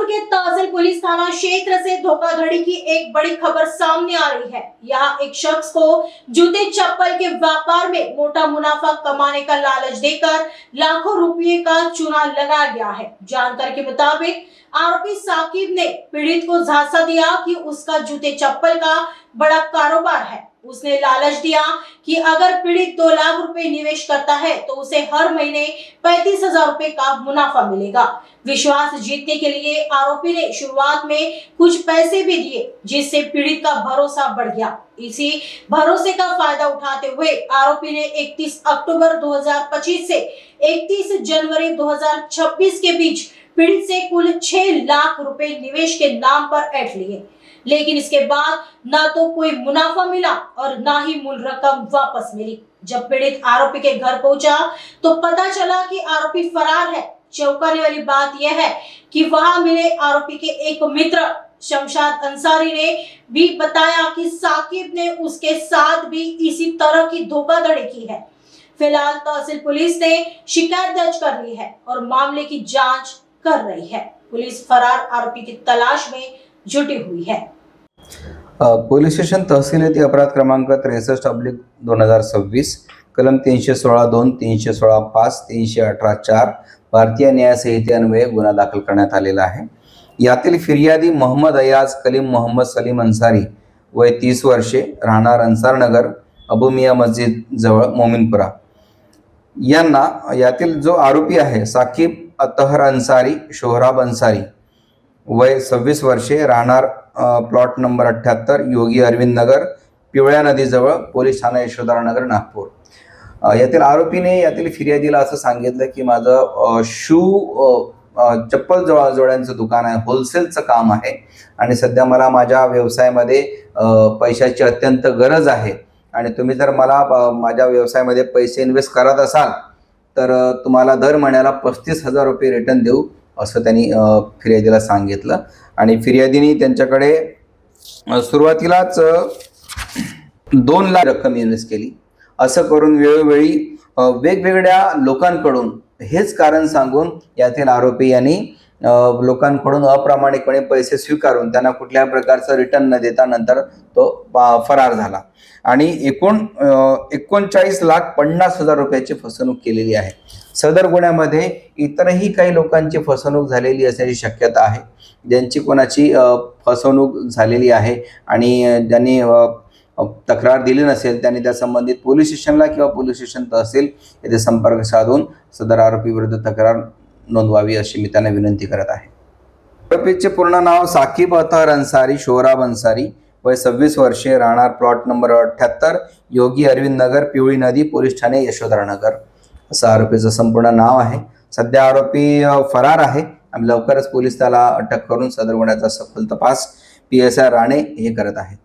के तहसील police थाना क्षेत्र से धोखाधड़ी की एक बड़ी खबर सामने आ रही है। यहाँ एक शख्स को जूते चप्पल के व्यापार में मोटा मुनाफा कमाने का लालच देकर लाखों रुपए का चूना लगाया गया है। जानकारी के मुताबिक आरोपी साकिब ने पीड़ित को झांसा दिया कि उसका जूते चप्पल का बड़ा कारोबार है। उसने लालच दिया कि अगर पीड़ित 2 लाख रुपए निवेश करता है तो उसे हर महीने 35,000 रुपए का मुनाफा मिलेगा। विश्वास जीतने के लिए आरोपी ने शुरुआत में कुछ पैसे भी दिए, जिससे पीड़ित का भरोसा बढ़ गया। इसी भरोसे का फायदा उठाते हुए आरोपी ने 31 अक्टूबर 2025 से 31 जनवरी 2026 के बीच पीड़ित से कुल 6 लाख रुपए निवेश के नाम पर ऐंठ लिए, लेकिन इसके बाद ना तो कोई मुनाफा मिला और ना ही मूल रकम वापस मिली। जब पीड़ित आरोपी के घर पहुंचा तो पता चला कि आरोपी फरार है। चौंकाने वाली बात यह है कि वहां मिले आरोपी के एक मित्र शमशाद अंसारी ने भी बताया कि साकिब ने उसके साथ भी इसी तरह की धोखाधड़ी की है। फिलहाल तहसील पुलिस ने शिकायत दर्ज कर ली है और मामले की जांच कर रही है। पुलिस फरार आरोपी की तलाश में जुटी हुई है। पोलीस स्टेशन तहसील येथे अपराध क्रमांक 63/2026 कलम 316(2), 316(5), 318(4) भारतीय न्याय संहितेन्वये गुन्हा दाखल करण्यात आलेला आहे। यातील फिर्यादी मोहम्मद अयाज कलीम मोहम्मद सलीम अंसारी वय 30 वर्षे, राहणार अंसारनगर, अबू मियां मस्जिद जवळ मोमिनपुरा यांना यातील जो आरोपी आहे साकिब अतहर अंसारी शोहराब अंसारी वय 26 वर्षे, राहणार प्लॉट नंबर 78 योगी अरविंद नगर, पिवळ्या नदीजवळ, पोलीस ठाणा यशोधरानगर, नागपूर। यातील आरोपीने यातील फिर्यादीला असं सांगितलं की माझं चप्पल जोड्यांचं दुकान आहे, होलसेलचं काम आहे आणि सध्या मला माझ्या व्यवसायामध्ये पैशाची अत्यंत गरज आहे आणि तुम्ही जर मला माझ्या व्यवसायामध्ये पैसे इन्व्हेस्ट करत असाल तर तुम्हाला दर महिन्याला 35,000 रुपये रिटर्न देऊ असं त्यांनी फिर्यादीला सांगितलं। आणि फिर्यादीने त्यांच्याकडे सुरुवातीलाच 2 लाख रक्कम इन्व्हेस्ट केली। असं करून वेळोवेळी वेगवेगळ्या लोकांकडून हेच कारण सांगून यातील आरोपी यांनी लोकांकडून अप्रामाणिकपणे पैसे स्वीकारून त्यांना कुठल्या प्रकारचं रिटर्न न देता नंतर तो फरार झाला आणि एकूण 39,50,000 रुपयाची फसवणूक केलेली आहे। सदर गुन्ह्यामध्ये इतरही काही लोकांची फसवणूक झालेली असण्याची शक्यता आहे। ज्यांची कोणाची फसवणूक झालेली आहे आणि ज्यांनी तक्रार दिली नसेल त्यांनी त्या संबंधित पोलीस स्टेशनला किंवा पोलीस स्टेशन तहसील येथे संपर्क साधून सदर आरोपी विरुद्ध तक्रार नोंदवावी अशी मी त्यांना विनंती करत आहे। आरोपीचे पूर्ण नाव साकिब अतहर अंसारी शोहराब अंसारी वय 26 वर्षे, राहणार प्लॉट नंबर 78 योगी अरविंद नगर, पिवळी नदी, पोलीस ठाणे यशोधरानगर असं आरोपीचं संपूर्ण नाव आहे। सध्या आरोपी फरार आहे। आम्ही लवकरच पोलीस त्याला अटक करून सदर गुन्ह्याचा सखोल तपास PSI राणे हे करत आहेत।